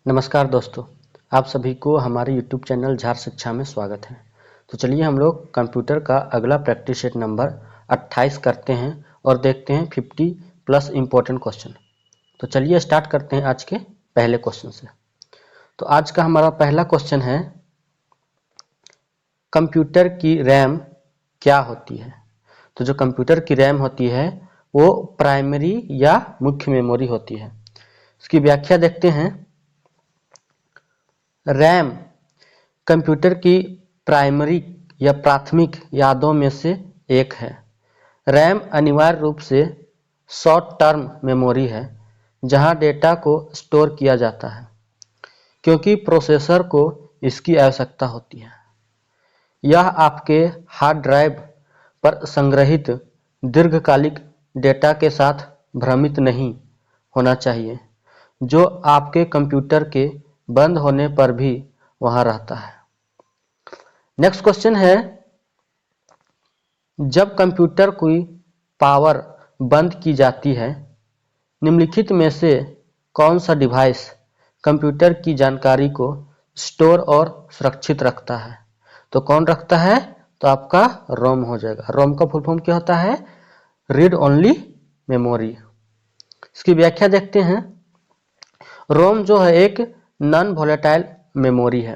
नमस्कार दोस्तों, आप सभी को हमारे यूट्यूब चैनल झार शिक्षा में स्वागत है। तो चलिए हम लोग कंप्यूटर का अगला प्रैक्टिस सेट नंबर 28 करते हैं और देखते हैं 50 प्लस इम्पोर्टेंट क्वेश्चन। तो चलिए स्टार्ट करते हैं आज के पहले क्वेश्चन से। तो आज का हमारा पहला क्वेश्चन है, कंप्यूटर की रैम क्या होती है। तो जो कंप्यूटर की रैम होती है वो प्राइमरी या मुख्य मेमोरी होती है। इसकी व्याख्या देखते हैं। रैम कंप्यूटर की प्राइमरी या प्राथमिक यादों में से एक है। रैम अनिवार्य रूप से शॉर्ट टर्म मेमोरी है जहां डेटा को स्टोर किया जाता है क्योंकि प्रोसेसर को इसकी आवश्यकता होती है। यह आपके हार्ड ड्राइव पर संग्रहित दीर्घकालिक डेटा के साथ भ्रमित नहीं होना चाहिए, जो आपके कंप्यूटर के बंद होने पर भी वहां रहता है। नेक्स्ट क्वेश्चन है, जब कंप्यूटर की पावर बंद की जाती है, निम्नलिखित में से कौन सा डिवाइस कंप्यूटर की जानकारी को स्टोर और सुरक्षित रखता है। तो कौन रखता है, तो आपका रोम हो जाएगा। रोम का फुल फॉर्म क्या होता है, रीड ओनली मेमोरी। इसकी व्याख्या देखते हैं। रोम जो है एक नॉन वोलेटाइल मेमोरी है।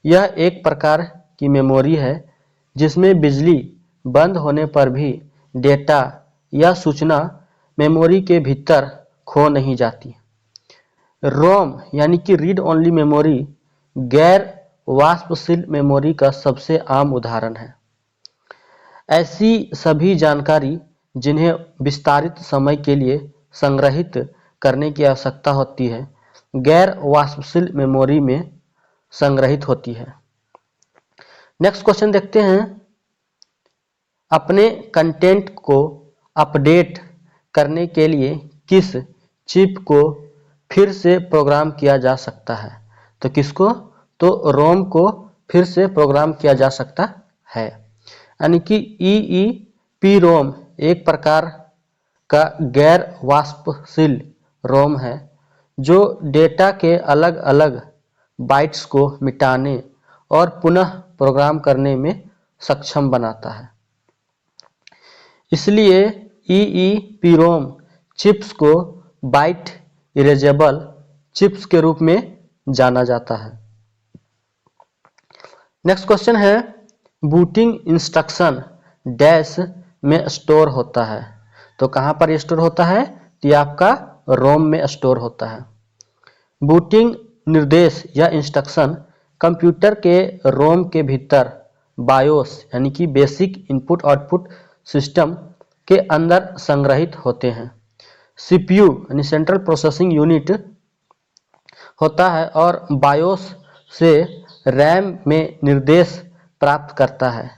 यह एक प्रकार की मेमोरी है जिसमें बिजली बंद होने पर भी डेटा या सूचना मेमोरी के भीतर खो नहीं जाती। रोम यानी कि रीड ओनली मेमोरी गैर वाष्पशील मेमोरी का सबसे आम उदाहरण है। ऐसी सभी जानकारी जिन्हें विस्तारित समय के लिए संग्रहित करने की आवश्यकता होती है, गैर वाष्पशील मेमोरी में संग्रहित होती है। नेक्स्ट क्वेश्चन देखते हैं। अपने कंटेंट को अपडेट करने के लिए किस चिप को फिर से प्रोग्राम किया जा सकता है। तो किसको, तो रोम को फिर से प्रोग्राम किया जा सकता है। यानी कि EEPROM एक प्रकार का गैर वाष्पशील रोम है जो डेटा के अलग अलग बाइट्स को मिटाने और पुनः प्रोग्राम करने में सक्षम बनाता है। इसलिए EEPROM चिप्स को बाइट इरेजेबल चिप्स के रूप में जाना जाता है। नेक्स्ट क्वेश्चन है, बूटिंग इंस्ट्रक्शन डैश में स्टोर होता है। तो कहां पर स्टोर होता है, तो आपका रोम में स्टोर होता है। बूटिंग निर्देश या इंस्ट्रक्शन कंप्यूटर के रोम के भीतर बायोस यानी कि बेसिक इनपुट आउटपुट सिस्टम के अंदर संग्रहित होते हैं। CPU यानी सेंट्रल प्रोसेसिंग यूनिट होता है और बायोस से रैम में निर्देश प्राप्त करता है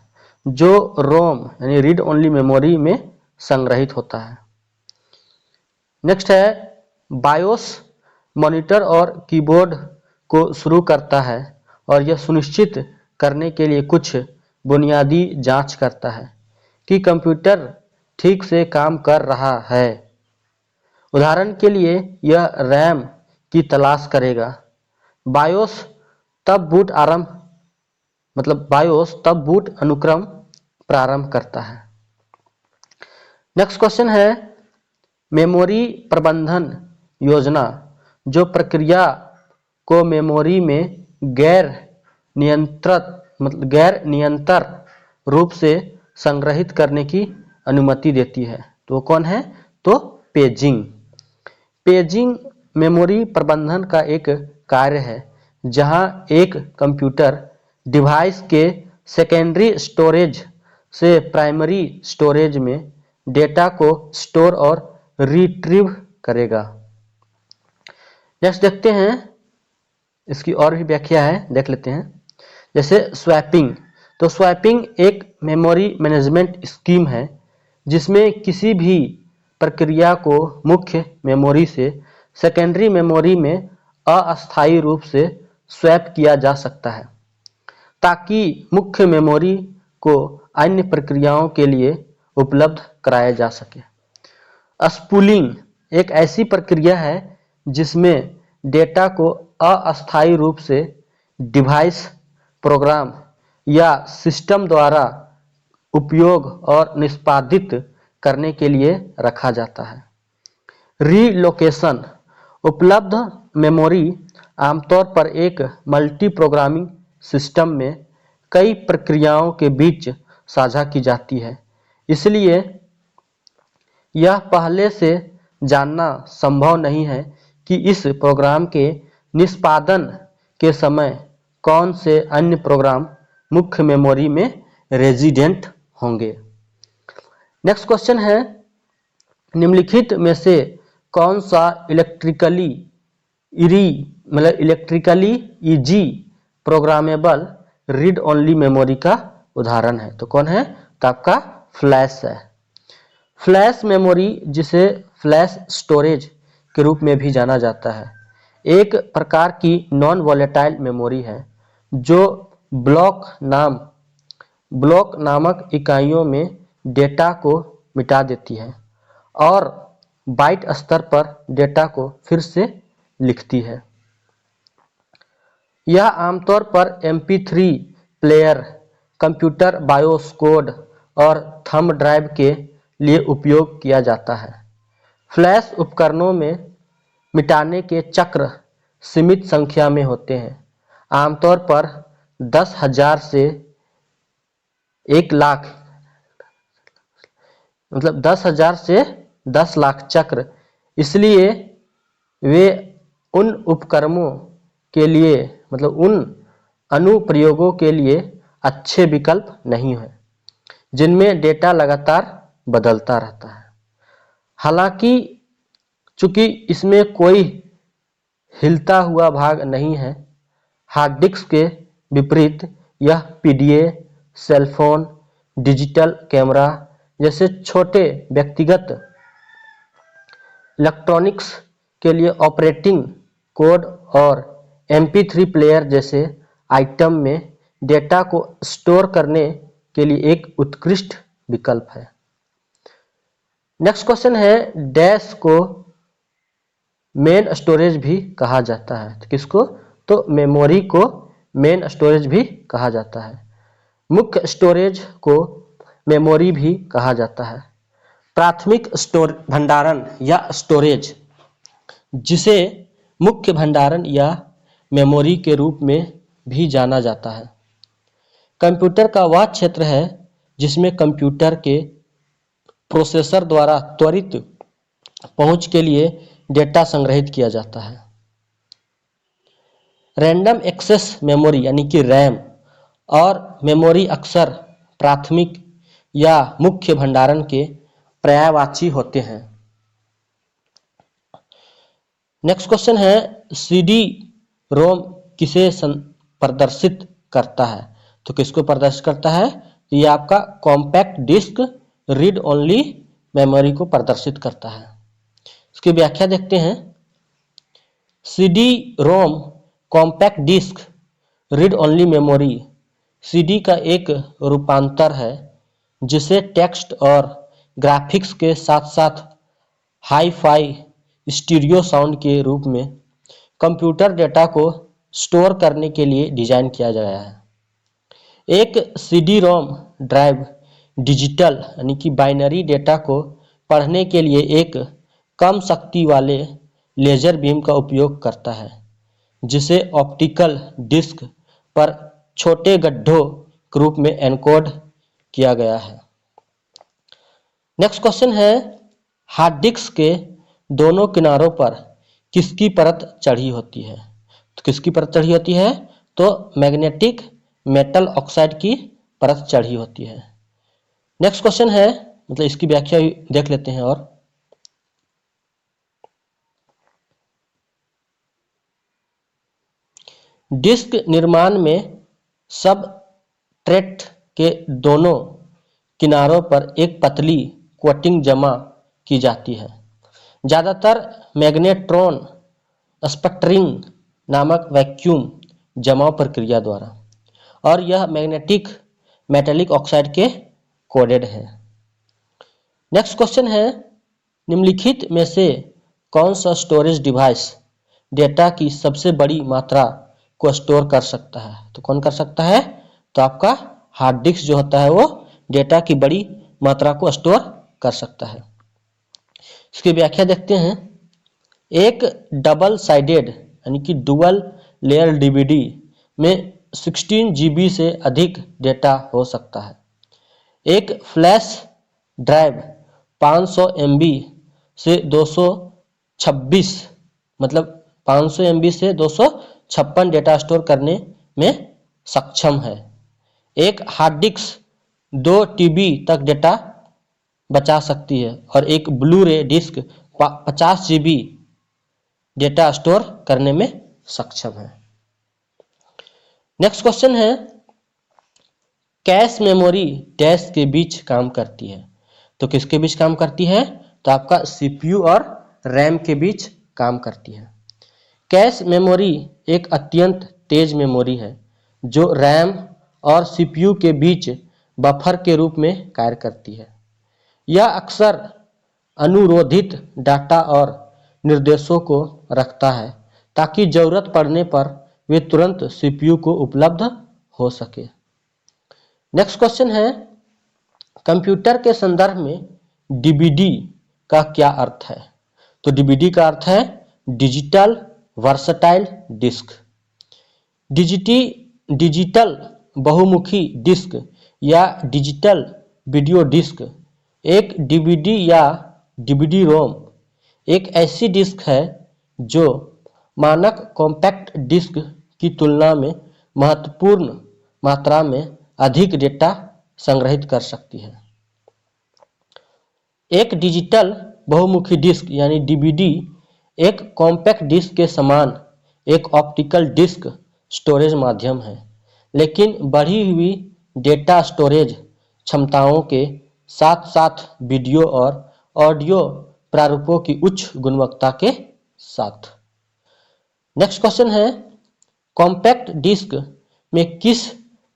जो रोम यानी रीड ओनली मेमोरी में संग्रहित होता है। नेक्स्ट है, बायोस मॉनिटर और कीबोर्ड को शुरू करता है और यह सुनिश्चित करने के लिए कुछ बुनियादी जांच करता है कि कंप्यूटर ठीक से काम कर रहा है। उदाहरण के लिए यह रैम की तलाश करेगा। बायोस तब बूट अनुक्रम प्रारंभ करता है। नेक्स्ट क्वेश्चन है, मेमोरी प्रबंधन योजना जो प्रक्रिया को मेमोरी में गैर निरंतर रूप से संग्रहित करने की अनुमति देती है। तो कौन है, तो पेजिंग। पेजिंग मेमोरी प्रबंधन का एक कार्य है जहां एक कंप्यूटर डिवाइस के सेकेंडरी स्टोरेज से प्राइमरी स्टोरेज में डेटा को स्टोर और रिट्रीव करेगा। नेक्स्ट देखते हैं, इसकी और भी व्याख्या है, देख लेते हैं। जैसे स्वैपिंग, तो स्वैपिंग एक मेमोरी मैनेजमेंट स्कीम है जिसमें किसी भी प्रक्रिया को मुख्य मेमोरी से सेकेंडरी मेमोरी में अस्थायी रूप से स्वैप किया जा सकता है ताकि मुख्य मेमोरी को अन्य प्रक्रियाओं के लिए उपलब्ध कराया जा सके। स्पूलिंग एक ऐसी प्रक्रिया है जिसमें डेटा को अस्थायी रूप से डिवाइस, प्रोग्राम या सिस्टम द्वारा उपयोग और निष्पादित करने के लिए रखा जाता है। रीलोकेशन, उपलब्ध मेमोरी आमतौर पर एक मल्टी प्रोग्रामिंग सिस्टम में कई प्रक्रियाओं के बीच साझा की जाती है, इसलिए यह पहले से जानना संभव नहीं है कि इस प्रोग्राम के निष्पादन के समय कौन से अन्य प्रोग्राम मुख्य मेमोरी में रेजिडेंट होंगे। नेक्स्ट क्वेश्चन है, निम्नलिखित में से कौन सा electrically easy programmable read only memory का उदाहरण है? तो कौन है? तो आपका फ्लैश है। फ्लैश मेमोरी, जिसे फ्लैश स्टोरेज के रूप में भी जाना जाता है, एक प्रकार की नॉन वॉलेटाइल मेमोरी है जो ब्लॉक नामक इकाइयों में डेटा को मिटा देती है और बाइट स्तर पर डेटा को फिर से लिखती है। यह आमतौर पर MP3 player, computer BIOS code और थंब ड्राइव के लिए उपयोग किया जाता है। फ्लैश उपकरणों में मिटाने के चक्र सीमित संख्या में होते हैं, आमतौर पर 10,000 से 1 लाख, मतलब 10,000 से 10 लाख चक्र। इसलिए वे उन उपकरणों के लिए, मतलब उन अनुप्रयोगों के लिए अच्छे विकल्प नहीं हैं जिनमें डेटा लगातार बदलता रहता है। हालांकि चूंकि इसमें कोई हिलता हुआ भाग नहीं है, हार्ड डिस्क के विपरीत यह PDA, सेलफोन, डिजिटल कैमरा जैसे छोटे व्यक्तिगत इलेक्ट्रॉनिक्स के लिए ऑपरेटिंग कोड और MP3 प्लेयर जैसे आइटम में डेटा को स्टोर करने के लिए एक उत्कृष्ट विकल्प है। नेक्स्ट क्वेश्चन है, डैश को मेन स्टोरेज भी कहा जाता है। तो किसको? तो मेमोरी को मेन स्टोरेज भी कहा जाता है। मुख्य स्टोरेज को मेमोरी भी कहा जाता है। प्राथमिक भंडारण या स्टोरेज, जिसे मुख्य भंडारण या मेमोरी के रूप में भी जाना जाता है, कंप्यूटर का वह क्षेत्र है जिसमें कंप्यूटर के प्रोसेसर द्वारा त्वरित पहुंच के लिए डेटा संग्रहित किया जाता है। रैंडम एक्सेस मेमोरी यानी कि रैम और मेमोरी अक्सर प्राथमिक या मुख्य भंडारण के पर्यायवाची होते हैं। नेक्स्ट क्वेश्चन है, CD-ROM किसे प्रदर्शित करता है? तो किसको प्रदर्शित करता है? तो ये आपका compact disc read only memory को प्रदर्शित करता है। इसकी व्याख्या देखते हैं। CD-ROM compact disc read only memory CD का एक रूपांतर है जिसे टेक्स्ट और ग्राफिक्स के साथ साथ हाई-फाई स्टीरियो साउंड के रूप में कंप्यूटर डेटा को स्टोर करने के लिए डिजाइन किया गया है। एक CD-ROM ड्राइव डिजिटल यानी कि बाइनरी डेटा को पढ़ने के लिए एक कम शक्ति वाले लेजर बीम का उपयोग करता है, जिसे ऑप्टिकल डिस्क पर छोटे गड्ढों के रूप में एनकोड किया गया है। नेक्स्ट क्वेश्चन है, हार्ड डिस्क के दोनों किनारों पर किसकी परत चढ़ी होती है? तो किसकी परत चढ़ी होती है? तो मैग्नेटिक मेटल ऑक्साइड की परत चढ़ी होती है। नेक्स्ट क्वेश्चन है, मतलब इसकी व्याख्या देख लेते हैं। और डिस्क निर्माण में सबस्ट्रेट के दोनों किनारों पर एक पतली कोटिंग जमा की जाती है, ज़्यादातर मैग्नेट्रॉन स्पटरिंग नामक वैक्यूम जमाव प्रक्रिया द्वारा, और यह मैग्नेटिक मेटालिक ऑक्साइड के कोडेड है। नेक्स्ट क्वेश्चन है, निम्नलिखित में से कौन सा स्टोरेज डिवाइस डेटा की सबसे बड़ी मात्रा को स्टोर कर सकता है। तो कौन कर सकता है? तो आपका हार्ड डिस्क जो होता है वो डेटा की बड़ी मात्रा को स्टोर कर सकता है। इसकी व्याख्या देखते हैं। एक डबल साइडेड यानी कि डुअल लेयर डीवीडी में 16 GB से अधिक डेटा हो सकता है। एक फ्लैश ड्राइव 500 MB से 226 मतलब 500 MB से 256 डेटा स्टोर करने में सक्षम है। एक हार्ड डिस्क 2 TB तक डेटा बचा सकती है और एक ब्लू रे डिस्क 50 GB डेटा स्टोर करने में सक्षम है। नेक्स्ट क्वेश्चन है, कैश मेमोरी डैश के बीच काम करती है। तो किसके बीच काम करती है? तो आपका CPU और रैम के बीच काम करती है। कैश मेमोरी एक अत्यंत तेज मेमोरी है जो रैम और CPU के बीच बफर के रूप में कार्य करती है। यह अक्सर अनुरोधित डाटा और निर्देशों को रखता है ताकि जरूरत पड़ने पर वे तुरंत CPU को उपलब्ध हो सके। नेक्स्ट क्वेश्चन है, कंप्यूटर के संदर्भ में डीवीडी का क्या अर्थ है? तो डीवीडी का अर्थ है डिजिटल वर्सटाइल डिस्क। डिजिटल बहुमुखी डिस्क या डिजिटल वीडियो डिस्क एक डीवीडी या डीवीडी रोम एक ऐसी डिस्क है जो मानक कॉम्पैक्ट डिस्क की तुलना में महत्वपूर्ण मात्रा में अधिक डेटा संग्रहित कर सकती है। एक डिजिटल बहुमुखी डिस्क यानी डीवीडी एक कॉम्पैक्ट डिस्क के समान एक ऑप्टिकल डिस्क स्टोरेज माध्यम है, लेकिन बढ़ी हुई डेटा स्टोरेज क्षमताओं के साथ साथ वीडियो और ऑडियो प्रारूपों की उच्च गुणवत्ता के साथ। नेक्स्ट क्वेश्चन है, कॉम्पैक्ट डिस्क में किस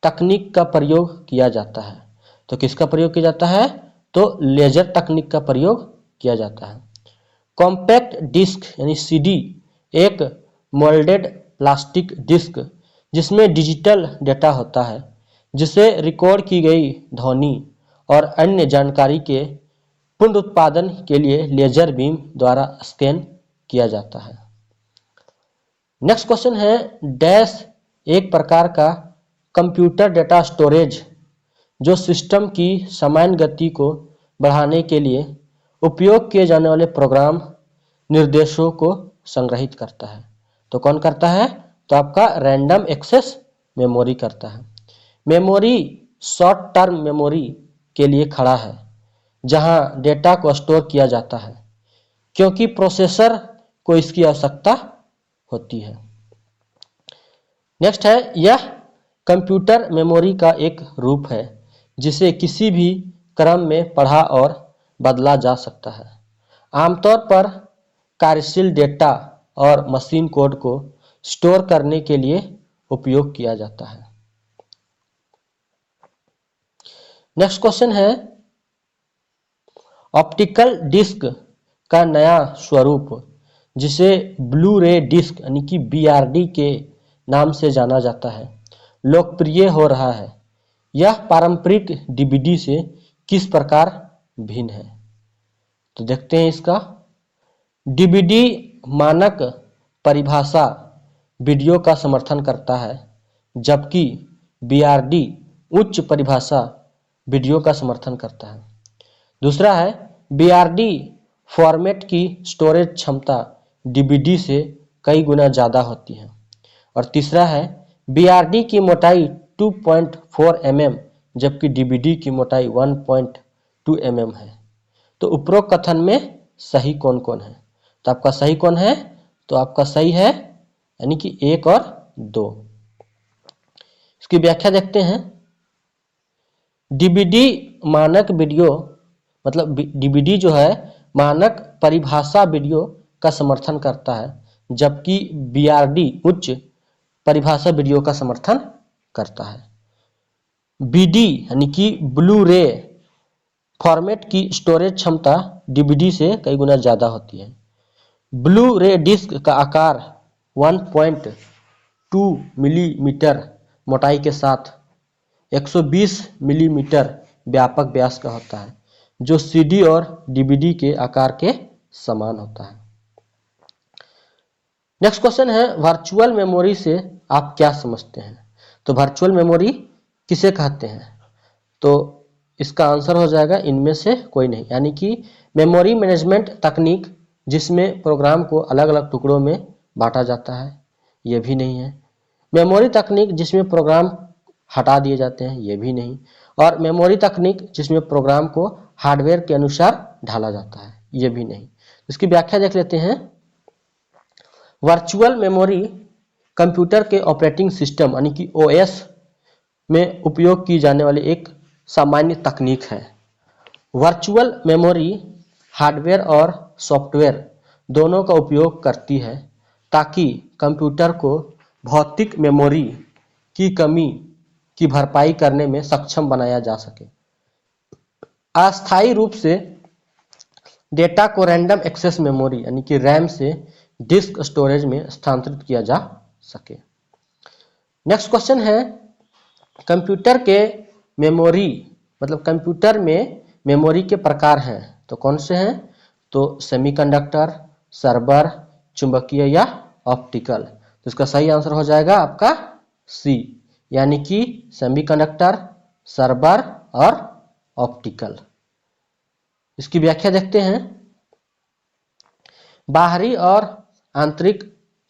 तकनीक का प्रयोग किया जाता है? तो किसका प्रयोग किया जाता है? तो लेजर तकनीक का प्रयोग किया जाता है। कॉम्पैक्ट डिस्क यानी CD एक मोल्डेड प्लास्टिक डिस्क जिसमें डिजिटल डेटा होता है जिसे रिकॉर्ड की गई ध्वनि और अन्य जानकारी के पुनरुत्पादन के लिए लेजर बीम द्वारा स्कैन किया जाता है। नेक्स्ट क्वेश्चन है, डैश एक प्रकार का कंप्यूटर डेटा स्टोरेज जो सिस्टम की सामान्य गति को बढ़ाने के लिए उपयोग किए जाने वाले प्रोग्राम निर्देशों को संग्रहित करता है। तो कौन करता है? तो आपका रैंडम एक्सेस मेमोरी करता है। मेमोरी शॉर्ट टर्म मेमोरी के लिए खड़ा है जहां डेटा को स्टोर किया जाता है क्योंकि प्रोसेसर को इसकी आवश्यकता होती है। नेक्स्ट है, यह कंप्यूटर मेमोरी का एक रूप है जिसे किसी भी क्रम में पढ़ा और बदला जा सकता है। आमतौर पर कार्यशील डेटा और मशीन कोड को स्टोर करने के लिए उपयोग किया जाता है। नेक्स्ट क्वेश्चन है, ऑप्टिकल डिस्क का नया स्वरूप जिसे ब्लू रे डिस्क यानी कि BRD के नाम से जाना जाता है लोकप्रिय हो रहा है। यह पारंपरिक डीवीडी से किस प्रकार भिन्न है? तो देखते हैं इसका। डीवीडी मानक परिभाषा वीडियो का समर्थन करता है जबकि BRD उच्च परिभाषा वीडियो का समर्थन करता है। दूसरा है, BRD फॉर्मेट की स्टोरेज क्षमता डीवीडी से कई गुना ज़्यादा होती है। और तीसरा है, BRD की मोटाई 2.4 mm जबकि डीवीडी की मोटाई 1.2 mm है। तो उपरोक्त कथन में सही कौन कौन है? तो आपका सही कौन है? तो आपका सही है यानी कि 1 और 2। इसकी व्याख्या देखते हैं। डीवीडी मानक वीडियो मतलब डीवीडी जो है मानक परिभाषा वीडियो का समर्थन करता है जबकि BRD उच्च परिभाषा वीडियो का समर्थन करता है। BD यानी कि ब्लू रे फॉर्मेट की स्टोरेज क्षमता डीवीडी से कई गुना ज़्यादा होती है। ब्लू रे डिस्क का आकार 1.2 मिलीमीटर मोटाई के साथ 120 मिलीमीटर व्यापक व्यास का होता है, जो सीडी और डीवीडी के आकार के समान होता है। नेक्स्ट क्वेश्चन है, वर्चुअल मेमोरी से आप क्या समझते हैं? तो वर्चुअल मेमोरी किसे कहते हैं? तो इसका आंसर हो जाएगा इनमें से कोई नहीं, यानी कि मेमोरी मैनेजमेंट तकनीक जिसमें प्रोग्राम को अलग अलग टुकड़ों में बांटा जाता है, ये भी नहीं है। मेमोरी तकनीक जिसमें प्रोग्राम हटा दिए जाते हैं, ये भी नहीं। और मेमोरी तकनीक जिसमें प्रोग्राम को हार्डवेयर के अनुसार ढाला जाता है, ये भी नहीं। इसकी व्याख्या देख लेते हैं। वर्चुअल मेमोरी कंप्यूटर के ऑपरेटिंग सिस्टम यानी कि ओएस में उपयोग की जाने वाली एक सामान्य तकनीक है। वर्चुअल मेमोरी हार्डवेयर और सॉफ्टवेयर दोनों का उपयोग करती है ताकि कंप्यूटर को भौतिक मेमोरी की कमी की भरपाई करने में सक्षम बनाया जा सके। अस्थायी रूप से डेटा को रैंडम एक्सेस मेमोरी यानी कि रैम से डिस्क स्टोरेज में स्थानांतरित किया जा सके। नेक्स्ट क्वेश्चन है, कंप्यूटर के मेमोरी मतलब कंप्यूटर में मेमोरी के प्रकार हैं, तो कौन से हैं? तो सेमीकंडक्टर, सर्वर, चुंबकीय या ऑप्टिकल। तो इसका सही आंसर हो जाएगा आपका सी, यानी कि सेमीकंडक्टर, सर्वर और ऑप्टिकल। इसकी व्याख्या देखते हैं। बाहरी और आंतरिक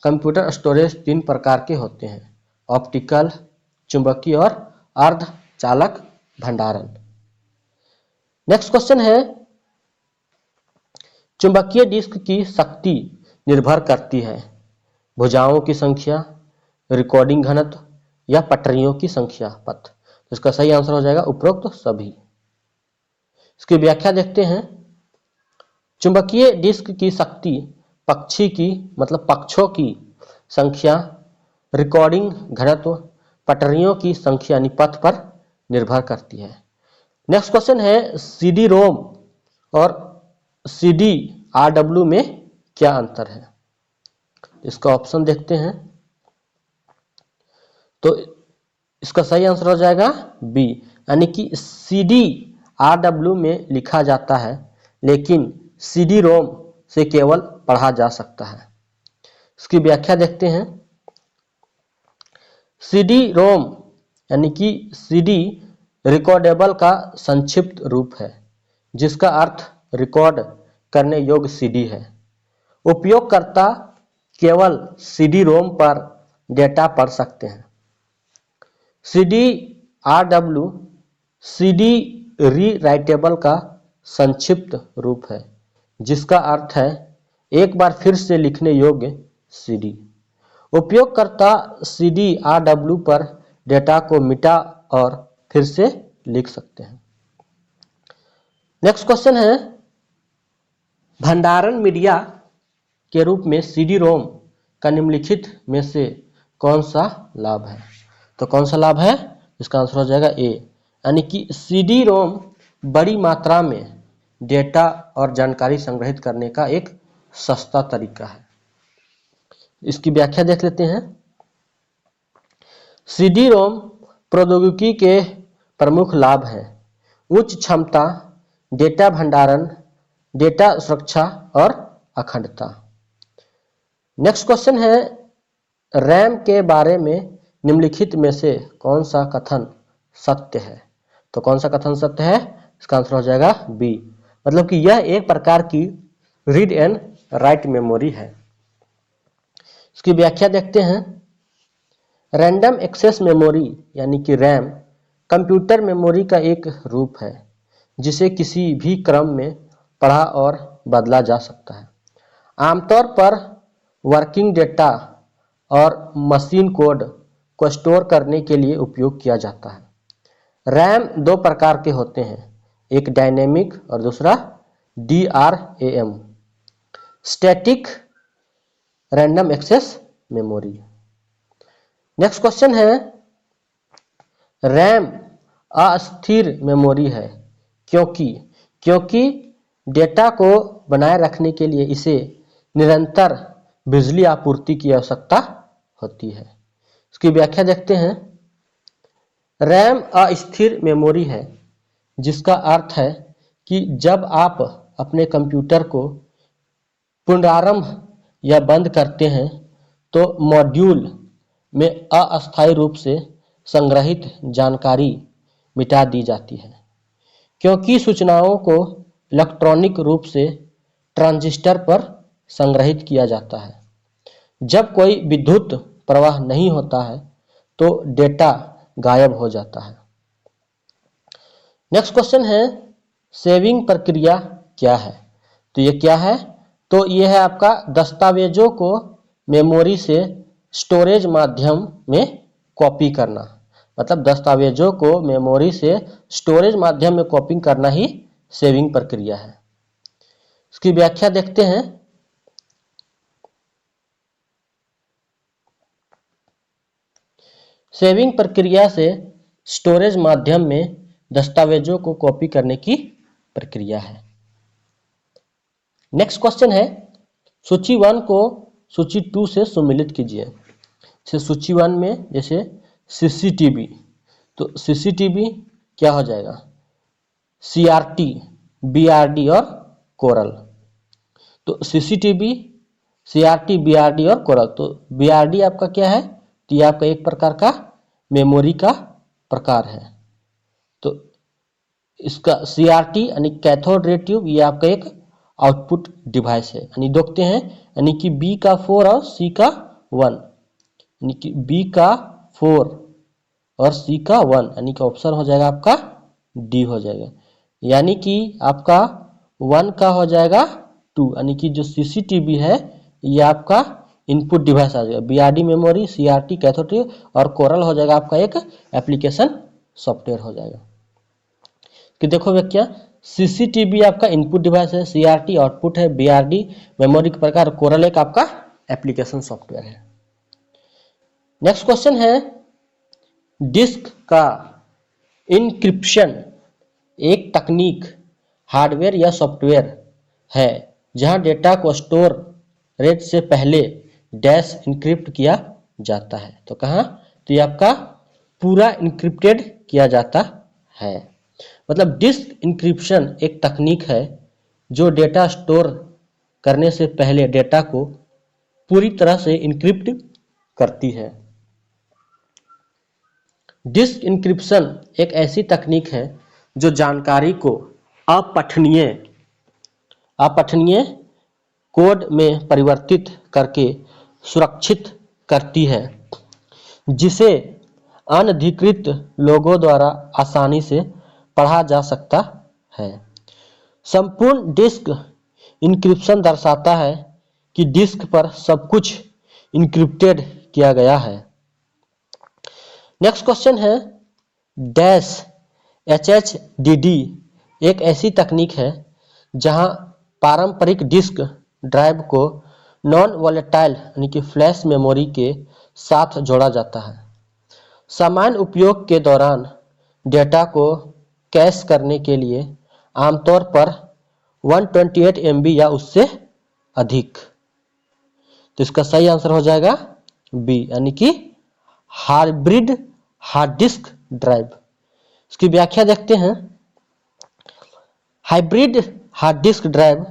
कंप्यूटर स्टोरेज 3 प्रकार के होते हैं: ऑप्टिकल, चुंबकीय और अर्धचालक भंडारण। नेक्स्ट क्वेश्चन है, चुंबकीय डिस्क की शक्ति निर्भर करती है भुजाओं की संख्या, रिकॉर्डिंग घनत्व या पटरियों की संख्या पथ। तो इसका सही आंसर हो जाएगा उपरोक्त सभी। इसकी व्याख्या देखते हैं। चुंबकीय डिस्क की शक्ति पक्षी की मतलब पक्षों की संख्या, रिकॉर्डिंग घनत्व, पटरियों की संख्या यानी पथ पर निर्भर करती है। नेक्स्ट क्वेश्चन है, सीडी रोम और सीडी आरडब्ल्यू में क्या अंतर है? इसका ऑप्शन देखते हैं। तो इसका सही आंसर हो जाएगा बी, यानी कि सीडी आरडब्ल्यू में लिखा जाता है लेकिन सीडी रोम से केवल पढ़ा जा सकता है। इसकी व्याख्या देखते हैं। सीडी रोम यानी कि सीडी रिकॉर्डेबल का संक्षिप्त रूप है जिसका अर्थ रिकॉर्ड करने योग्य सीडी है। उपयोगकर्ता केवल सीडी रोम पर डेटा पढ़ सकते हैं। सीडी आरडब्ल्यू सीडी री राइटेबल का संक्षिप्त रूप है जिसका अर्थ है एक बार फिर से लिखने योग्य सीडी। उपयोगकर्ता सीडी आरडब्ल्यू पर डेटा को मिटा और फिर से लिख सकते हैं। नेक्स्ट क्वेश्चन है, भंडारण मीडिया के रूप में सीडी रोम का निम्नलिखित में से कौन सा लाभ है? तो कौन सा लाभ है? इसका आंसर हो जाएगा ए, यानी कि सीडी रोम बड़ी मात्रा में डेटा और जानकारी संग्रहित करने का एक सस्ता तरीका है। इसकी व्याख्या देख लेते हैं। सीडी रोम प्रौद्योगिकी के प्रमुख लाभ हैं उच्च क्षमता, डेटा भंडारण, डेटा सुरक्षा और अखंडता। नेक्स्ट क्वेश्चन है, रैम के बारे में निम्नलिखित में से कौन सा कथन सत्य है? तो कौन सा कथन सत्य है? इसका आंसर हो जाएगा बी, मतलब कि यह एक प्रकार की रीड एंड राइट मेमोरी है। इसकी व्याख्या देखते हैं। रैंडम एक्सेस मेमोरी यानी कि रैम कंप्यूटर मेमोरी का एक रूप है जिसे किसी भी क्रम में पढ़ा और बदला जा सकता है। आमतौर पर वर्किंग डेटा और मशीन कोड को स्टोर करने के लिए उपयोग किया जाता है। रैम 2 प्रकार के होते हैं, एक डायनेमिक और दूसरा DRAM, static random access memory. Next question है, रैम अस्थिर मेमोरी है क्योंकि डेटा को बनाए रखने के लिए इसे निरंतर बिजली आपूर्ति की आवश्यकता होती है। इसकी व्याख्या देखते हैं। रैम अस्थिर मेमोरी है, जिसका अर्थ है कि जब आप अपने कंप्यूटर को पुनरारंभ या बंद करते हैं तो मॉड्यूल में अस्थायी रूप से संग्रहित जानकारी मिटा दी जाती है, क्योंकि सूचनाओं को इलेक्ट्रॉनिक रूप से ट्रांजिस्टर पर संग्रहित किया जाता है। जब कोई विद्युत प्रवाह नहीं होता है तो डेटा गायब हो जाता है। नेक्स्ट क्वेश्चन है, सेविंग प्रक्रिया क्या है? तो ये क्या है? तो ये है आपका दस्तावेजों को मेमोरी से स्टोरेज माध्यम में कॉपी करना। मतलब दस्तावेजों को मेमोरी से स्टोरेज माध्यम में कॉपी करना ही सेविंग प्रक्रिया है। इसकी व्याख्या देखते हैं। सेविंग प्रक्रिया से स्टोरेज माध्यम में दस्तावेजों को कॉपी करने की प्रक्रिया है। नेक्स्ट क्वेश्चन है, सूची 1 को सूची 2 से सम्मिलित कीजिए। जैसे सूची 1 में जैसे सीसीटीवी, तो सीसीटीवी क्या हो जाएगा? सीआरटी, बीआरडी और कोरल। तो सीसीटीवी, सीआरटी, बीआरडी और कोरल। तो बीआरडी आपका क्या है? तो ये आपका एक प्रकार का मेमोरी का प्रकार है। तो इसका सीआरटी यानी कैथोड रे ट्यूब, ये आपका एक आउटपुट डिवाइस है। यानी देखते हैं, यानी कि बी का 4 और सी का 1, यानी कि बी का 4 और सी का 1, यानी कि ऑप्शन हो जाएगा आपका डी हो जाएगा। यानी कि आपका 1 का हो जाएगा 2, यानी कि जो सीसीटीवी है ये आपका इनपुट डिवाइस आ जाएगा। BRD memory, CRT cathode ray और कोरल हो जाएगा आपका एक एप्लीकेशन सॉफ्टवेयर हो जाएगा। कि देखो व्याख्या, सीसीटीवी आपका इनपुट डिवाइस है, सीआरटी आउटपुट है, बीआरडी मेमोरी के प्रकार, कोरल एक आपका एप्लीकेशन सॉफ्टवेयर है। नेक्स्ट क्वेश्चन है, डिस्क का इनक्रिप्शन एक तकनीक, हार्डवेयर या सॉफ्टवेयर है जहां डेटा को स्टोरेज से पहले डैश इनक्रिप्ट किया जाता है। तो कहाँ? तो ये आपका पूरा इनक्रिप्टेड किया जाता है। मतलब डिस्क इनक्रिप्शन एक तकनीक है जो डेटा स्टोर करने से पहले डेटा को पूरी तरह से इनक्रिप्ट करती है। डिस्क इनक्रिप्शन एक ऐसी तकनीक है जो जानकारी को अपठनीय कोड में परिवर्तित करके सुरक्षित करती है, जिसे अनधिकृत लोगों द्वारा आसानी से पढ़ा जा सकता है। संपूर्ण डिस्क इनक्रिप्शन दर्शाता है कि डिस्क पर सब कुछ इनक्रिप्टेड किया गया है। नेक्स्ट क्वेश्चन है, डैश HDD एक ऐसी तकनीक है जहां पारंपरिक डिस्क ड्राइव को नॉन वॉलेटाइल यानी कि फ्लैश मेमोरी के साथ जोड़ा जाता है। सामान्य उपयोग के दौरान डेटा को कैश करने के लिए आमतौर पर 128 MB या उससे अधिक। तो इसका सही आंसर हो जाएगा बी, यानी कि हाइब्रिड हार्ड डिस्क ड्राइव। इसकी व्याख्या देखते हैं। हाइब्रिड हार्ड डिस्क ड्राइव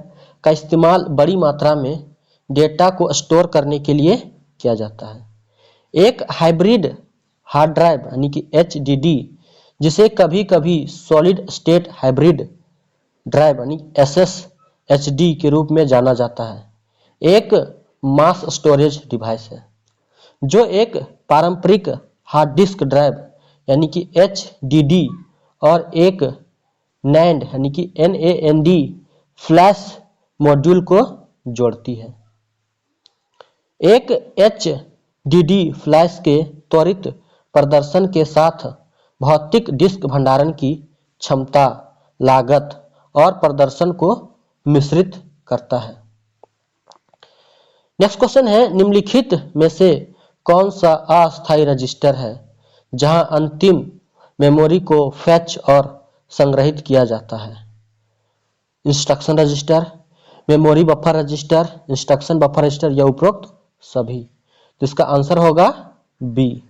का इस्तेमाल बड़ी मात्रा में डेटा को स्टोर करने के लिए किया जाता है। एक हाइब्रिड हार्ड ड्राइव यानी कि HDD, जिसे कभी कभी सॉलिड स्टेट हाइब्रिड ड्राइव यानी SSHD के रूप में जाना जाता है, एक मास स्टोरेज डिवाइस है जो एक पारंपरिक हार्ड डिस्क ड्राइव यानी कि HDD और एक NAND यानी कि NAND फ्लैश मॉड्यूल को जोड़ती है। एक HDD फ्लैश के त्वरित प्रदर्शन के साथ भौतिक डिस्क भंडारण की क्षमता, लागत और प्रदर्शन को मिश्रित करता है। नेक्स्ट क्वेश्चन है, निम्नलिखित में से कौन सा अस्थायी रजिस्टर है जहां अंतिम मेमोरी को फैच और संग्रहित किया जाता है? Instruction register, memory buffer register, instruction buffer register या उपरोक्त सभी। तो इसका आंसर होगा बी।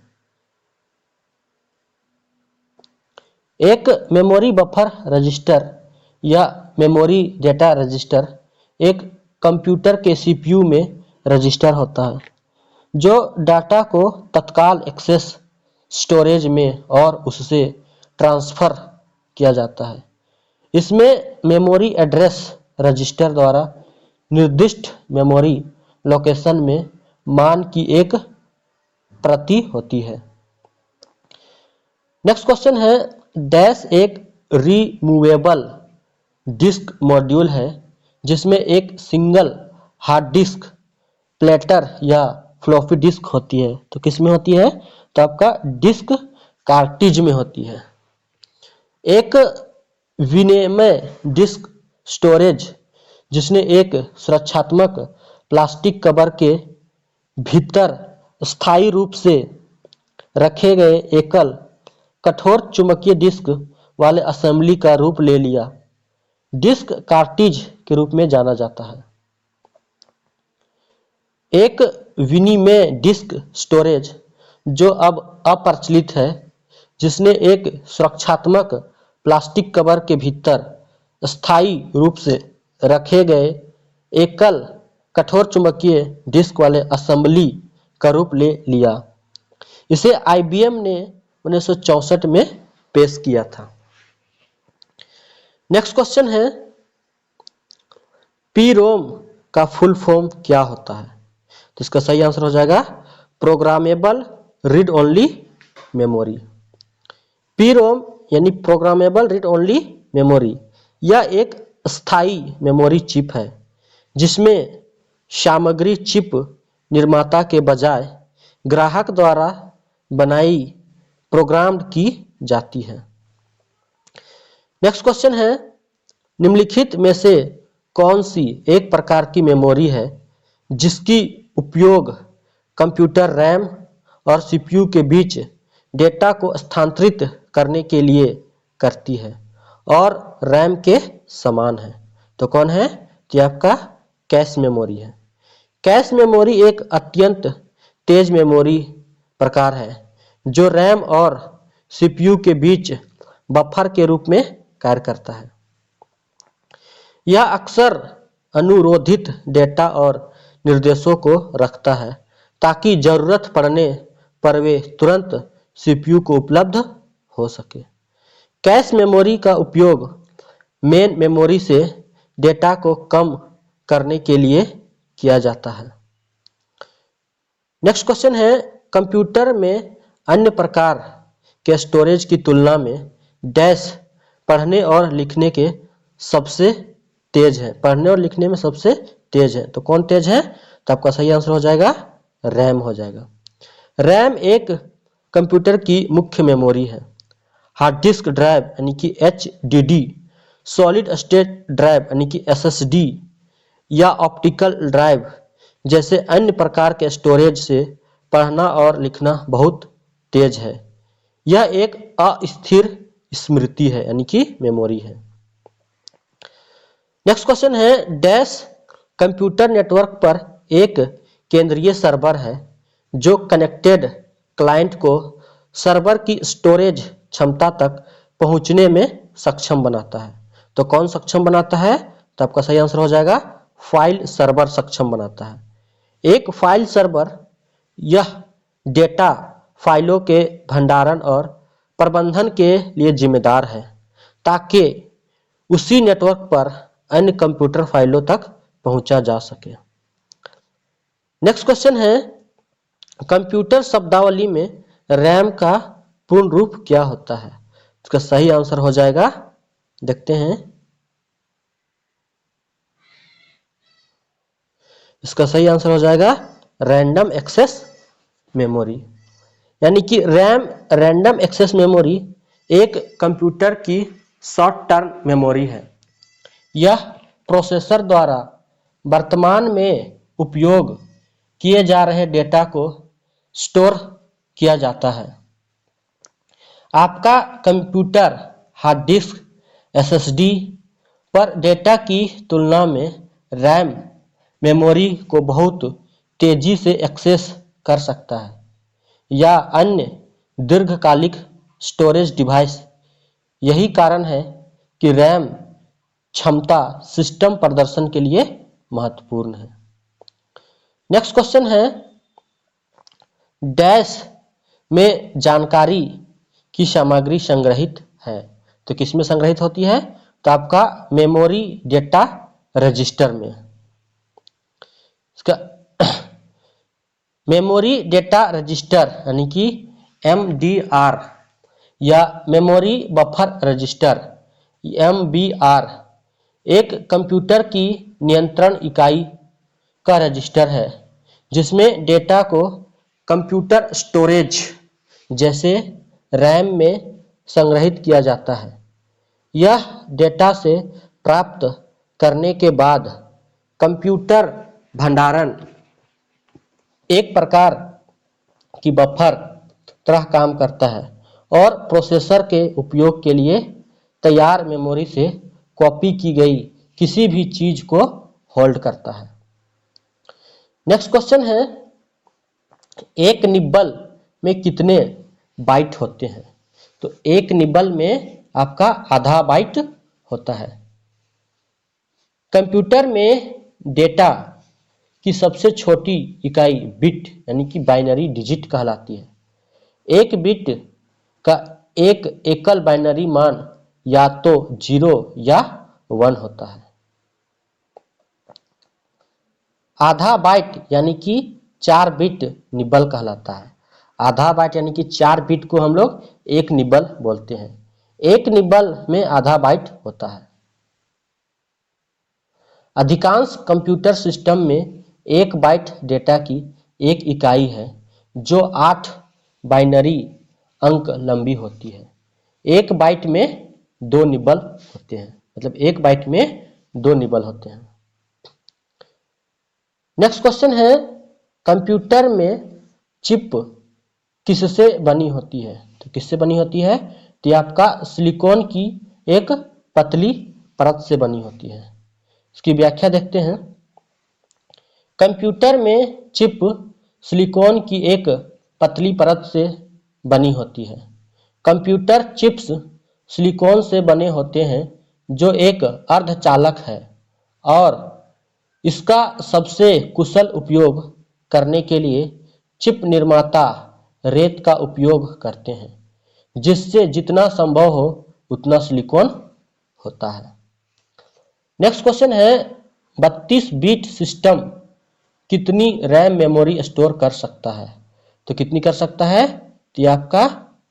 एक मेमोरी बफर रजिस्टर या मेमोरी डेटा रजिस्टर एक कंप्यूटर के सीपीयू में रजिस्टर होता है जो डाटा को तत्काल एक्सेस स्टोरेज में और उससे ट्रांसफर किया जाता है। इसमें मेमोरी एड्रेस रजिस्टर द्वारा निर्दिष्ट मेमोरी लोकेशन में मान की एक प्रति होती है। नेक्स्ट क्वेश्चन है, डैश एक रिमूवेबल डिस्क मॉड्यूल है जिसमें एक सिंगल हार्ड डिस्क, प्लेटर या फ्लॉपी डिस्क होती है। तो किस में होती है? तो आपका डिस्क कार्टिज में होती है। एक विनिमय डिस्क स्टोरेज जिसने एक सुरक्षात्मक प्लास्टिक कवर के भीतर स्थायी रूप से रखे गए एकल कठोर चुंबकीय डिस्क वाले असेंबली का रूप ले लिया, डिस्क कार्टिज के रूप में जाना जाता है। एक विनिमय डिस्क स्टोरेज जो अब अप्रचलित है, जिसने एक सुरक्षात्मक प्लास्टिक कवर के भीतर स्थायी रूप से रखे गए एकल कठोर चुंबकीय डिस्क वाले असेंबली का रूप ले लिया। इसे आईबीएम ने 1964 में पेश किया था। नेक्स्ट क्वेश्चन है, पी-रोम का फुल फॉर्म क्या होता है? तो इसका सही आंसर हो जाएगा प्रोग्रामेबल रीड ओनली मेमोरी। पी-रोम यानी प्रोग्रामेबल रीड ओनली मेमोरी, यह एक स्थायी मेमोरी चिप है जिसमें सामग्री चिप निर्माता के बजाय ग्राहक द्वारा बनाई प्रोग्राम्ड की जाती है। नेक्स्ट क्वेश्चन है, निम्नलिखित में से कौन सी एक प्रकार की मेमोरी है जिसकी उपयोग कंप्यूटर रैम और सीपीयू के बीच डेटा को स्थानांतरित करने के लिए करती है और रैम के समान है? तो कौन है? तो आपका कैश मेमोरी है। कैश मेमोरी एक अत्यंत तेज मेमोरी प्रकार है जो रैम और सीपीयू के बीच बफर के रूप में कार्य करता है। यह अक्सर अनुरोधित डेटा और निर्देशों को रखता है ताकि जरूरत पड़ने पर वे तुरंत सीपीयू को उपलब्ध हो सके। कैश मेमोरी का उपयोग मेन मेमोरी से डेटा को कम करने के लिए किया जाता है। नेक्स्ट क्वेश्चन है, कंप्यूटर में अन्य प्रकार के स्टोरेज की तुलना में डैश पढ़ने और लिखने के सबसे तेज है, पढ़ने और लिखने में सबसे तेज है। तो कौन तेज है? तो आपका सही आंसर हो जाएगा रैम हो जाएगा। रैम एक कंप्यूटर की मुख्य मेमोरी है। हार्ड डिस्क ड्राइव यानी कि एचडीडी, सॉलिड स्टेट ड्राइव यानी कि एसएसडी या ऑप्टिकल ड्राइव जैसे अन्य प्रकार के स्टोरेज से पढ़ना और लिखना बहुत तेज है। यह एक अस्थिर स्मृति है यानी कि मेमोरी है। नेक्स्ट क्वेश्चन है, डैश कंप्यूटर नेटवर्क पर एक केंद्रीय सर्वर है जो कनेक्टेड क्लाइंट को सर्वर की स्टोरेज क्षमता तक पहुंचने में सक्षम बनाता है। तो कौन सक्षम बनाता है? तो आपका सही आंसर हो जाएगा फाइल सर्वर सक्षम बनाता है। एक फाइल सर्वर यह डेटा फाइलों के भंडारण और प्रबंधन के लिए जिम्मेदार है ताकि उसी नेटवर्क पर अन्य कंप्यूटर फाइलों तक पहुंचा जा सके। नेक्स्ट क्वेश्चन है, कंप्यूटर शब्दावली में रैम का पूर्ण रूप क्या होता है? इसका सही आंसर हो जाएगा, देखते हैं, इसका सही आंसर हो जाएगा रैंडम एक्सेस मेमोरी। यानी कि रैम रैंडम एक्सेस मेमोरी एक कंप्यूटर की शॉर्ट टर्म मेमोरी है। यह प्रोसेसर द्वारा वर्तमान में उपयोग किए जा रहे डेटा को स्टोर किया जाता है। आपका कंप्यूटर हार्ड डिस्क एसएसडी पर डेटा की तुलना में रैम मेमोरी को बहुत तेजी से एक्सेस कर सकता है या अन्य दीर्घकालिक स्टोरेज डिवाइस। यही कारण है कि रैम क्षमता सिस्टम प्रदर्शन के लिए महत्वपूर्ण है। नेक्स्ट क्वेश्चन है, डैश में जानकारी की सामग्री संग्रहित है। तो किसमें संग्रहित होती है? तो आपका मेमोरी डेटा रजिस्टर में। इसका मेमोरी डेटा रजिस्टर यानी कि MDR या मेमोरी बफर रजिस्टर MBR एक कंप्यूटर की नियंत्रण इकाई का रजिस्टर है जिसमें डेटा को कंप्यूटर स्टोरेज जैसे रैम में संग्रहित किया जाता है। यह डेटा से प्राप्त करने के बाद कंप्यूटर भंडारण एक प्रकार की बफर तरह काम करता है और प्रोसेसर के उपयोग के लिए तैयार मेमोरी से कॉपी की गई किसी भी चीज को होल्ड करता है। नेक्स्ट क्वेश्चन है, एक निब्बल में कितने बाइट होते हैं? तो एक निब्बल में आपका आधा बाइट होता है। कंप्यूटर में डेटा की सबसे छोटी इकाई बिट यानी कि बाइनरी डिजिट कहलाती है। एक बिट का एक एकल बाइनरी मान या तो 0 या 1 होता है। आधा बाइट यानी कि 4 बिट निब्बल कहलाता है। आधा बाइट यानी कि 4 बिट को हम लोग एक निब्बल बोलते हैं। एक निब्बल में आधा बाइट होता है। अधिकांश कंप्यूटर सिस्टम में एक बाइट डेटा की एक इकाई है जो 8 बाइनरी अंक लंबी होती है। एक बाइट में 2 निब्बल होते हैं, मतलब एक बाइट में 2 निब्बल होते हैं। नेक्स्ट क्वेश्चन है, कंप्यूटर में चिप किससे बनी होती है? तो किससे बनी होती है? तो ये आपका सिलिकॉन की एक पतली परत से बनी होती है। इसकी व्याख्या देखते हैं। कंप्यूटर में चिप सिलिकॉन की एक पतली परत से बनी होती है। कंप्यूटर चिप्स सिलिकॉन से बने होते हैं जो एक अर्धचालक है और इसका सबसे कुशल उपयोग करने के लिए चिप निर्माता रेत का उपयोग करते हैं जिससे जितना संभव हो उतना सिलिकॉन होता है। नेक्स्ट क्वेश्चन है, 32 बिट सिस्टम कितनी रैम मेमोरी स्टोर कर सकता है? तो कितनी कर सकता है? तो ये आपका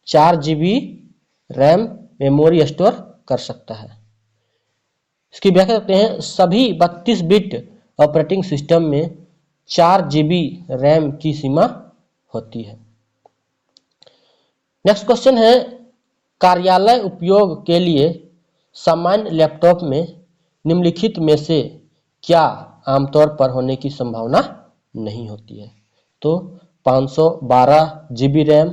4 GB रैम मेमोरी स्टोर कर सकता है। इसकी व्याख्या करते हैं। सभी 32 बिट ऑपरेटिंग सिस्टम में 4 GB रैम की सीमा होती है। नेक्स्ट क्वेश्चन है, कार्यालय उपयोग के लिए सामान्य लैपटॉप में निम्नलिखित में से क्या आमतौर पर होने की संभावना नहीं होती है? तो 512 GB RAM,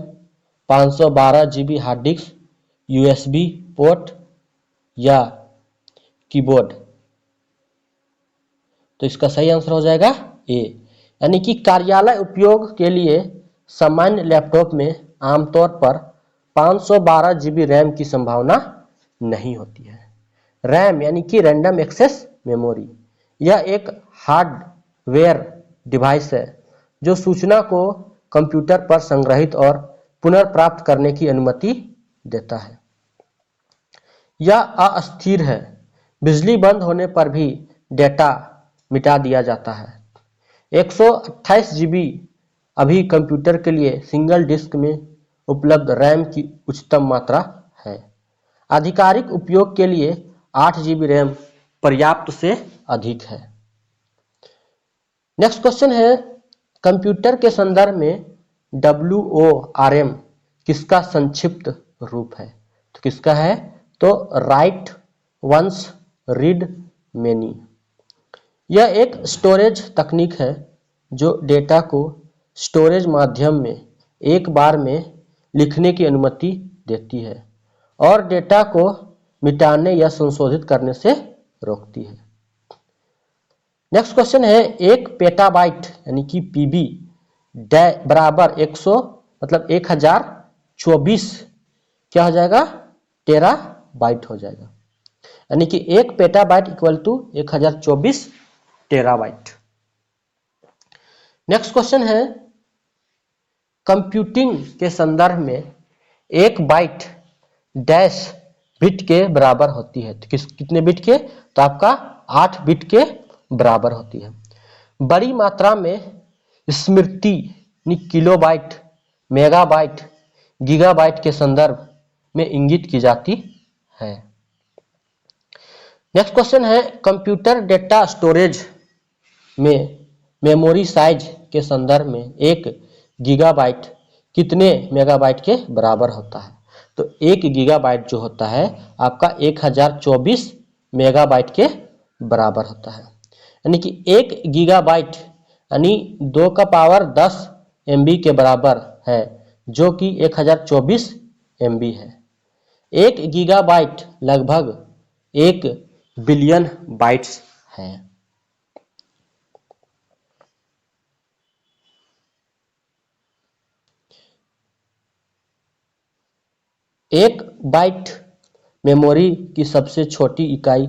512 GB hard disk, USB port या कीबोर्ड। तो इसका सही आंसर हो जाएगा ए, यानी कि कार्यालय उपयोग के लिए सामान्य लैपटॉप में आमतौर पर 512 GB रैम की संभावना नहीं होती है। रैम यानी कि रैंडम एक्सेस मेमोरी, यह एक हार्डवेयर डिवाइस है जो सूचना को कंप्यूटर पर संग्रहित और पुनर्प्राप्त करने की अनुमति देता है। यह अस्थिर है, बिजली बंद होने पर भी डेटा मिटा दिया जाता है। 128 GB अभी कंप्यूटर के लिए सिंगल डिस्क में उपलब्ध रैम की उच्चतम मात्रा है। आधिकारिक उपयोग के लिए 8 GB रैम पर्याप्त से अधिक है। नेक्स्ट क्वेश्चन है, कंप्यूटर के संदर्भ में WORM किसका संक्षिप्त रूप है? तो किसका है? तो राइट वंस रीड मेनी। यह एक स्टोरेज तकनीक है जो डेटा को स्टोरेज माध्यम में एक बार में लिखने की अनुमति देती है और डेटा को मिटाने या संशोधित करने से रोकती है। नेक्स्ट क्वेश्चन है, एक पेटाबाइट यानी कि पीबी बराबर 100 मतलब 1024 क्या हो जाएगा, टेरा बाइट हो जाएगा। यानी कि एक petabyte equal to 1024 terabyte. Next question है, कंप्यूटिंग के संदर्भ में एक बाइट डैश बिट के बराबर होती है। तो कितने बिट के, तो आपका 8 बिट के बराबर होती है। बड़ी मात्रा में स्मृति किलोबाइट, मेगाबाइट, गीगाबाइट के संदर्भ में इंगित की जाती है। नेक्स्ट क्वेश्चन है, कंप्यूटर डेटा स्टोरेज में मेमोरी साइज के संदर्भ में एक गीगाबाइट कितने मेगाबाइट के बराबर होता है। तो एक गीगाबाइट जो होता है आपका 1024 मेगाबाइट के बराबर होता है। यानी कि एक गीगाबाइट यानी 2 का पावर 10 MB के बराबर है, जो कि 1024 MB है। एक गीगाबाइट लगभग 1 बिलियन बाइट्स है। एक बाइट मेमोरी की सबसे छोटी इकाई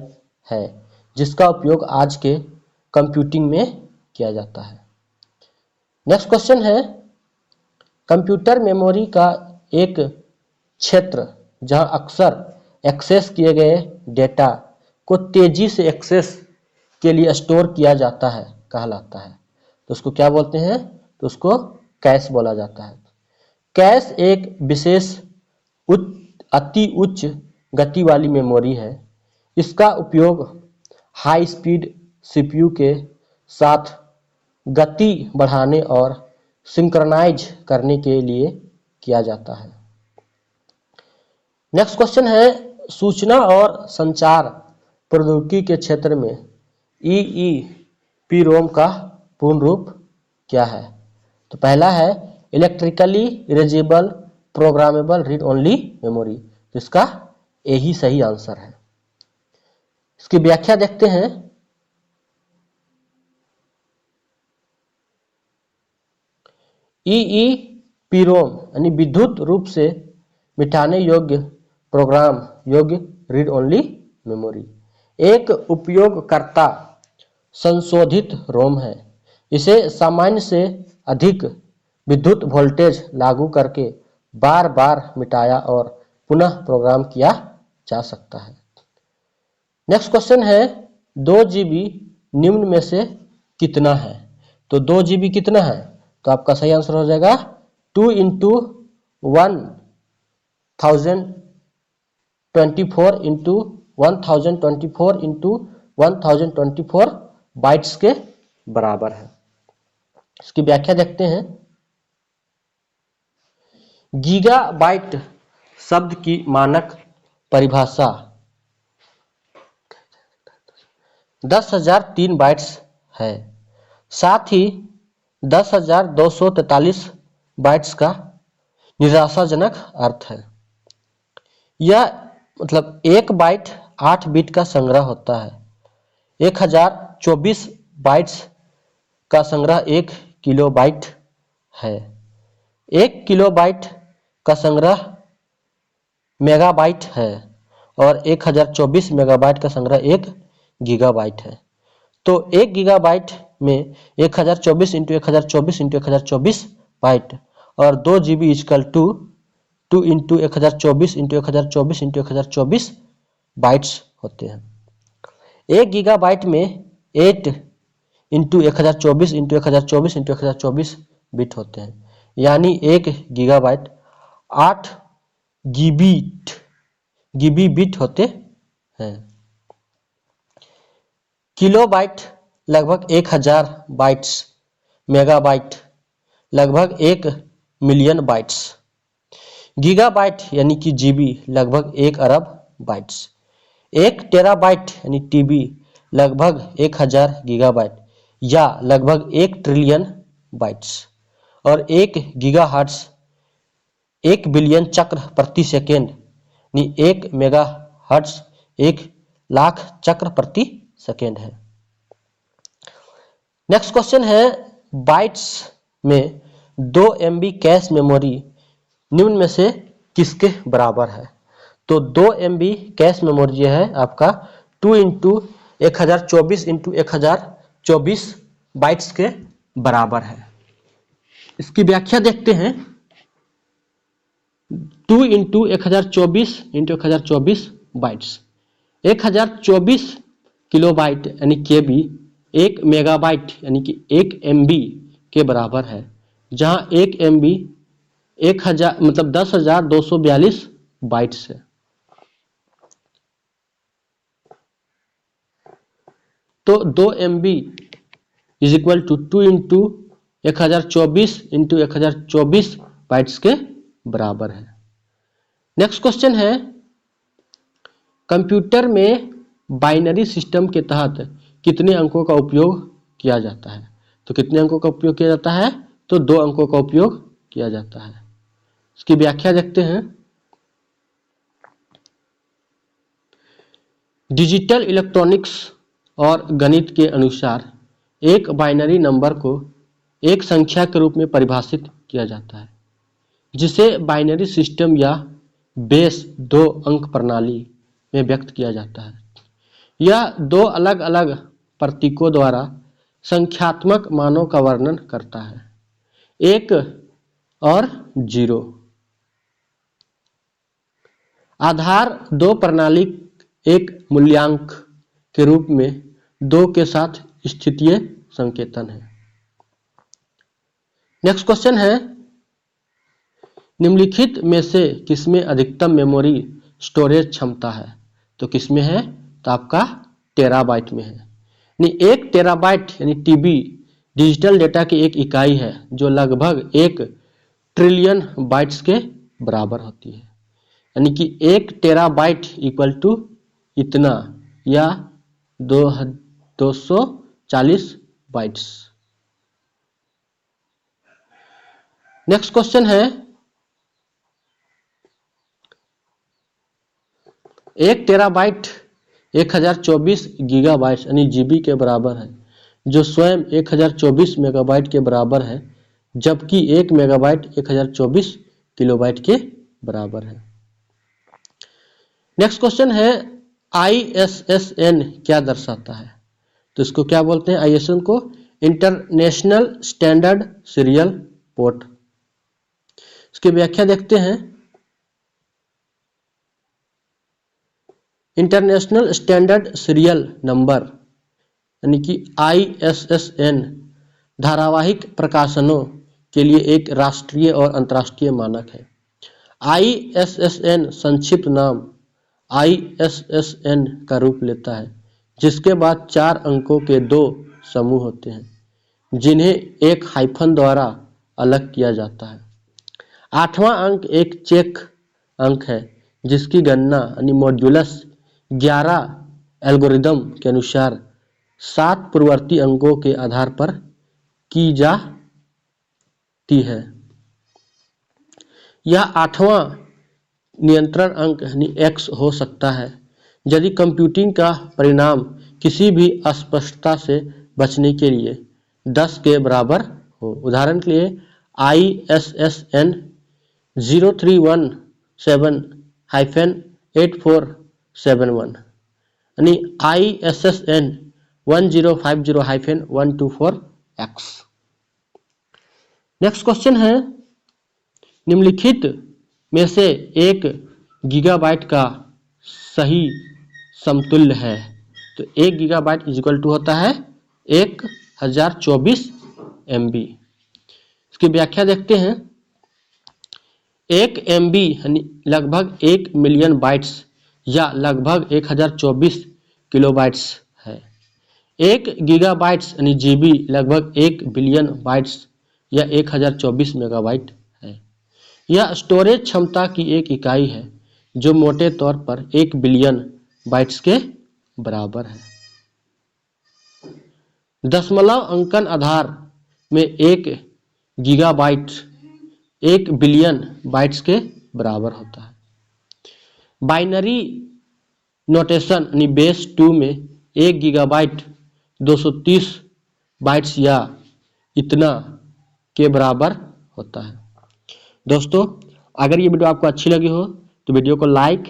है जिसका उपयोग आज के कंप्यूटिंग में किया जाता है। नेक्स्ट क्वेश्चन है, कंप्यूटर मेमोरी का एक क्षेत्र जहां अक्सर एक्सेस किए गए डेटा को तेजी से एक्सेस के लिए स्टोर किया जाता है कहलाता है। तो उसको क्या बोलते हैं, तो उसको कैश बोला जाता है। कैश एक विशेष अति उच्च गति वाली मेमोरी है। इसका उपयोग हाई स्पीड सीपीयू के साथ गति बढ़ाने और सिंक्रनाइज करने के लिए किया जाता है। नेक्स्ट क्वेश्चन है, सूचना और संचार प्रौद्योगिकी के क्षेत्र में EEPROM का पूर्ण रूप क्या है। तो पहला है electrically erasable programmable read only memory. तो इसका यही सही आंसर है। इसकी व्याख्या देखते हैं। EEPROM यानी विद्युत रूप से मिटाने योग्य प्रोग्राम योग्य रीड ओनली मेमोरी एक उपयोगकर्ता संशोधित रोम है। इसे सामान्य से अधिक विद्युत वोल्टेज लागू करके बार बार मिटाया और पुनः प्रोग्राम किया जा सकता है। नेक्स्ट क्वेश्चन है, 2 GB निम्न में से कितना है। तो 2 GB कितना है, तो आपका सही आंसर हो जाएगा 2 × 1024 × 1024 × 1024 बाइट्स के बराबर है। इसकी व्याख्या देखते हैं। गीगाबाइट शब्द की मानक परिभाषा 10,003 बाइट्स है। साथ ही 10,243 बाइट्स का निराशाजनक अर्थ है। यह मतलब एक बाइट 8 बिट का संग्रह होता है। 1024 बाइट्स का संग्रह 1 किलोबाइट है। 1 किलोबाइट का संग्रह मेगाबाइट है और 1024 मेगाबाइट का संग्रह 1 गीगाबाइट है। तो 1 गीगाबाइट में 1024 × 1024 × 1024 बाइट और 2 GB इक्वल टू 2 × 1024 × 1024 × 1024 बाइट्स होते हैं। 1 गीगाबाइट में 8 × 1024 × 1024 × 1024 बिट होते हैं। यानी 1 गीगाबाइट 8 GB बिट होते हैं। किलोबाइट लगभग 1000 बाइट्स, मेगाबाइट लगभग 1 मिलियन बाइट्स, गीगाबाइट यानी कि GB लगभग 1 अरब बाइट्स, 1 टेराबाइट यानी TB लगभग 1000 गीगाबाइट या लगभग 1 ट्रिलियन बाइट्स और 1 गीगाहर्ट्ज 1 बिलियन चक्र प्रति सेकेंड यानी 1 मेगाहर्ट्ज 1 लाख चक्र प्रति सेकेंड है। नेक्स्ट क्वेश्चन है, बाइट्स में 2 MB कैश मेमोरी निम्न में से किसके बराबर है? तो 2 MB कैश मेमोरी है आपका 2 इंटू 1024 इंटू 1024 बाइट्स के बराबर है। इसकी व्याख्या देखते हैं। 2 इंटू 1024 इंटू 1024 बाइट्स, 1024 किलोबाइट यानी KB 1 मेगाबाइट यानी कि 1 MB के बराबर है, जहां 1 MB 1000 मतलब 10,242 बाइट्स है। तो 2 MB is equal to 2 into 1024 into 1024 bytes के बराबर है। नेक्स्ट क्वेश्चन है, कंप्यूटर में बाइनरी सिस्टम के तहत कितने अंकों का उपयोग किया जाता है? तो कितने अंकों का उपयोग किया जाता है? तो 2 अंकों का उपयोग किया जाता है। इसकी व्याख्या देखते हैं। डिजिटल इलेक्ट्रॉनिक्स और गणित के अनुसार एक बाइनरी नंबर को एक संख्या के रूप में परिभाषित किया जाता है, जिसे बाइनरी सिस्टम या बेस 2 अंक प्रणाली में व्यक्त किया जाता है। यह 2 अलग अलग प्रतीकों द्वारा संख्यात्मक मानों का वर्णन करता है, 1 और 0। आधार 2 प्रणाली एक मूल्यांक के रूप में 2 के साथ स्थितीय संकेतन है। नेक्स्ट क्वेश्चन है, निम्नलिखित में से किसमें अधिकतम मेमोरी स्टोरेज क्षमता है? तो किसमें है? तो आपका टेराबाइट में है। यानी 1 टेराबाइट यानी TB डिजिटल डेटा की एक इकाई है जो लगभग 1 ट्रिलियन बाइट्स के बराबर होती है। यानी कि 1 टेराबाइट इक्वल टू इतना या 240 बाइट्स। नेक्स्ट क्वेश्चन है, 1 टेराबाइट 1024 गीगाबाइट्स यानी GB के बराबर है, जो स्वयं 1024 मेगाबाइट के बराबर है, जबकि 1 मेगाबाइट 1024 किलोबाइट के बराबर है। नेक्स्ट क्वेश्चन है, ISSN क्या दर्शाता है? तो इसको क्या बोलते हैं? ISSN को इंटरनेशनल स्टैंडर्ड सीरियल पोर्ट। इसकी व्याख्या देखते हैं। इंटरनेशनल स्टैंडर्ड सीरियल नंबर यानी कि ISSN धारावाहिक प्रकाशनों के लिए एक राष्ट्रीय और अंतर्राष्ट्रीय मानक है। ISSN संक्षिप्त नाम ISSN का रूप लेता है, जिसके बाद 4 अंकों के 2 समूह होते हैं, जिन्हें एक हाइफन द्वारा अलग किया जाता है। 8वां अंक एक चेक अंक है, जिसकी गणना यानी मॉड्यूलस 11 एल्गोरिदम के अनुसार 7 पूर्ववर्ती अंकों के आधार पर की जाती है। यह 8वां नियंत्रण अंक यानी X हो सकता है यदि कंप्यूटिंग का परिणाम किसी भी अस्पष्टता से बचने के लिए 10 के बराबर हो। उदाहरण के लिए ISSN 0317-8471 यानी ISSN 1050-124X। नेक्स्ट क्वेश्चन है, निम्नलिखित में से एक गीगाबाइट का सही समतुल्य है? तो 1 गीगाबाइट इक्वल टू होता है 1024 MB। इसकी व्याख्या देखते हैं। 1 MB यानी लगभग 1 मिलियन बाइट्स या लगभग 1024 किलोबाइट्स है। 1 गीगाबाइट्स यानी GB लगभग 1 बिलियन बाइट्स या 1024 मेगाबाइट है। यह स्टोरेज क्षमता की एक इकाई है जो मोटे तौर पर 1 बिलियन बाइट्स के बराबर है। दशमलव अंकन आधार में 1 गीगाबाइट 1 बिलियन बाइट्स के बराबर होता है। बाइनरी नोटेशन यानी बेस 2 में 1 गीगाबाइट 230 बाइट्स या इतना के बराबर होता है। दोस्तों, अगर ये वीडियो आपको अच्छी लगी हो तो वीडियो को लाइक,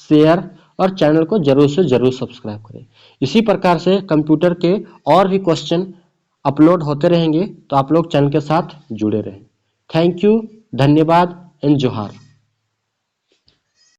शेयर और चैनल को जरूर से जरूर सब्सक्राइब करें। इसी प्रकार से कंप्यूटर के और भी क्वेश्चन अपलोड होते रहेंगे, तो आप लोग चैनल के साथ जुड़े रहें। थैंक यू, धन्यवाद एंड जोहार।